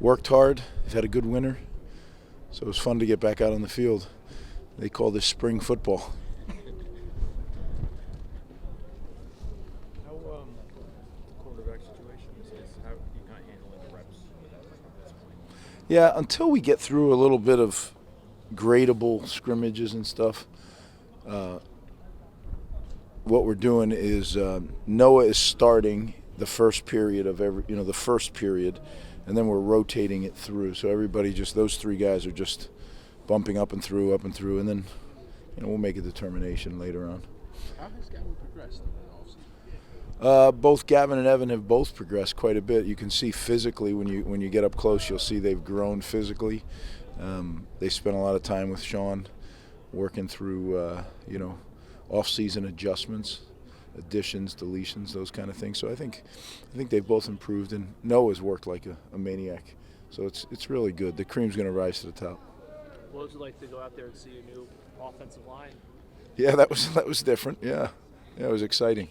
worked hard. He's had a good winter, so it was fun to get back out on the field. They call this spring football. How the quarterback situation is how you kind of handling the reps at this point? Yeah, until we get through a little bit of gradable scrimmages and stuff, what we're doing is Noah is starting the first period of the first period, and then we're rotating it through. So everybody, just those three guys are just bumping up and through, and then we'll make a determination later on. How has Gavin progressed in the offseason? Both Gavin and Evan have both progressed quite a bit. You can see physically when you get up close, you'll see they've grown physically. They spent a lot of time with Sean working through off-season adjustments, additions, deletions, those kind of things. So I think they've both improved, and Noah's worked like a maniac. So it's really good. The cream's going to rise to the top. What was it like to go out there and see a new offensive line? Yeah, that was different. Yeah, it was exciting.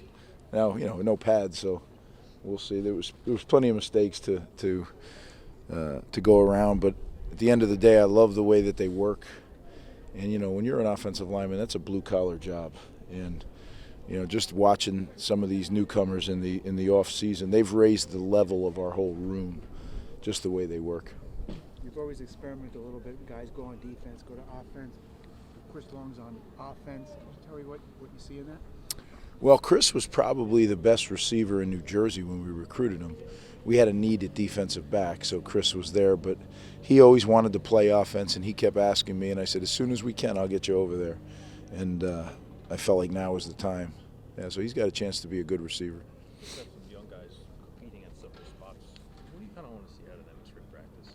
Now no pads, so we'll see. There was plenty of mistakes to go around, but at the end of the day, I love the way that they work. And when you're an offensive lineman, that's a blue collar job. And just watching some of these newcomers in the off season, they've raised the level of our whole room, just the way they work. You've always experimented a little bit. Guys go on defense, go to offense. Chris Long's on offense. Can you tell me what you see in that? Well, Chris was probably the best receiver in New Jersey when we recruited him. We had a need at defensive back, so Chris was there, but he always wanted to play offense, and he kept asking me, and I said, as soon as we can, I'll get you over there. And I felt like now was the time. Yeah, so he's got a chance to be a good receiver. You've got some young guys competing at some of the spots. What do you kind of want to see out of them in spring practice?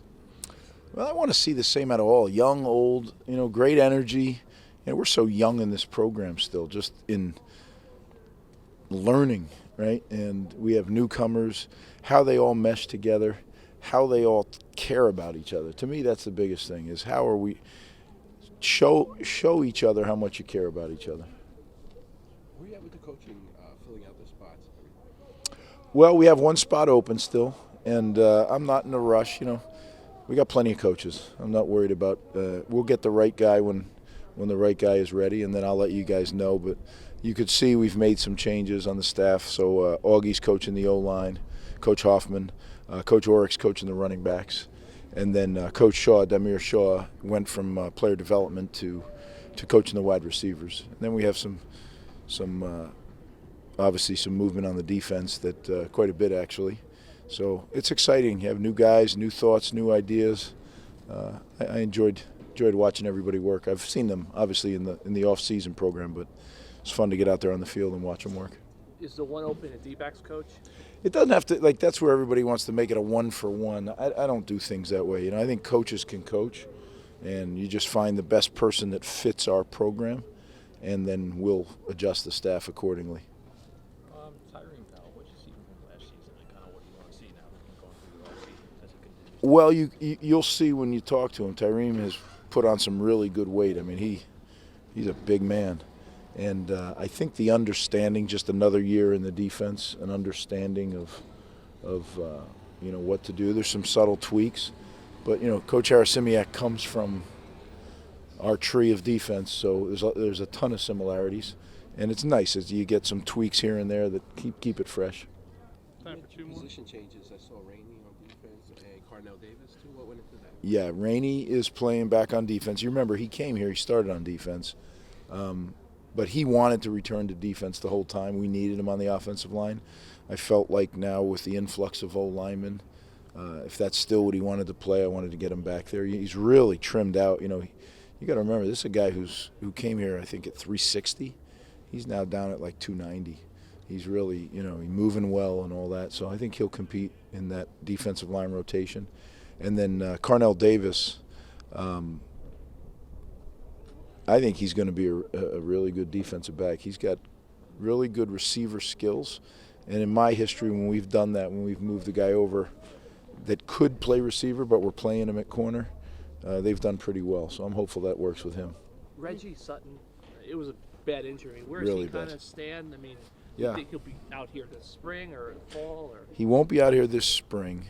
Well, I want to see the same out of all. Young, old, great energy. We're so young in this program still, just in learning, right? And we have newcomers, how they all mesh together, how they all care about each other. To me, that's the biggest thing, is how are we show each other how much you care about each other. Where are you at with the coaching, filling out the spots? Well, we have one spot open still, and I'm not in a rush. We got plenty of coaches. I'm not worried about we'll get the right guy when the right guy is ready, and then I'll let you guys know. But you could see we've made some changes on the staff. So Augie's coaching the O-line, Coach Hoffman, Coach Oryx coaching the running backs, and then Coach Shaw, Damir Shaw, went from player development to coaching the wide receivers. And then we have some obviously some movement on the defense, that quite a bit actually. So it's exciting. You have new guys, new thoughts, new ideas. I enjoyed watching everybody work. I've seen them obviously in the off-season program, but it's fun to get out there on the field and watch them work. Is the one open at D-backs coach? It doesn't have to, that's where everybody wants to make it a one-for-one. I don't do things that way. I think coaches can coach, and you just find the best person that fits our program, and then we'll adjust the staff accordingly. Tyrone Powell, what you see from last season, and kind of what you want to see now that we're going through the offseason as it continues? Well, you'll see when you talk to him. Tyrone has put on some really good weight. I mean, he's a big man. And I think the understanding, just another year in the defense, an understanding of what to do. There's some subtle tweaks, but Coach Harasimiak comes from our tree of defense, so there's a ton of similarities, and it's nice as you get some tweaks here and there that keep it fresh. Time for two more. Position changes. I saw Rainey on defense and Carnell Davis too. What went into that? Yeah, Rainey is playing back on defense. You remember he came here, he started on defense. But he wanted to return to defense the whole time. We needed him on the offensive line. I felt like now with the influx of O-linemen, if that's still what he wanted to play, I wanted to get him back there. He's really trimmed out. You got to remember, this is a guy who came here, I think, at 360. He's now down at like 290. He's really, he's moving well and all that. So I think he'll compete in that defensive line rotation. And then Carnell Davis, I think he's going to be a really good defensive back. He's got really good receiver skills. And in my history, when we've done that, when we've moved a guy over that could play receiver, but we're playing him at corner, they've done pretty well. So I'm hopeful that works with him. Reggie Sutton, it was a bad injury. Where Really does he kind bad. of stand? I mean, Yeah. you think he'll be out here this spring or fall? Or He won't be out here this spring.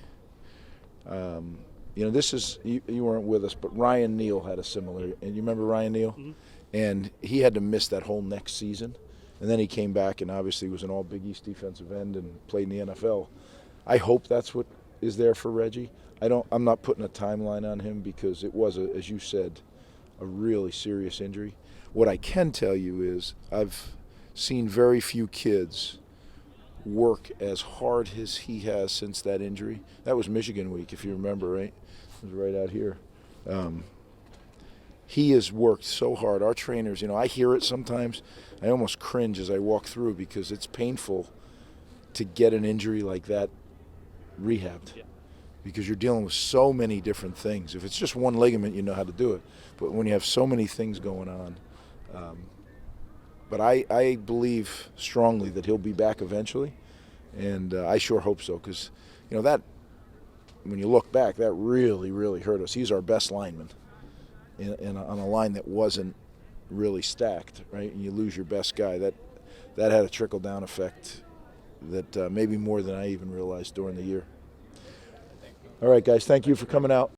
this is you weren't with us, but Ryan Neal had a similar. And you remember Ryan Neal? Mhm. And he had to miss that whole next season, and then he came back and obviously was an All Big East defensive end and played in the NFL. I hope that's what is there for Reggie. I'm not putting a timeline on him because it was, as you said, a really serious injury. What I can tell you is I've seen very few kids work as hard as he has since that injury. That was Michigan week, if you remember, right? It was right out here. He has worked so hard. Our trainers, I hear it sometimes. I almost cringe as I walk through because it's painful to get an injury like that rehabbed. Yeah. Because you're dealing with so many different things. If it's just one ligament, you know how to do it. But when you have so many things going on, but I believe strongly that he'll be back eventually, and I sure hope so. Because that when you look back, that really, really hurt us. He's our best lineman on a line that wasn't really stacked, right? And you lose your best guy. That had a trickle down effect that maybe more than I even realized during the year. All right, guys, thank you for coming out.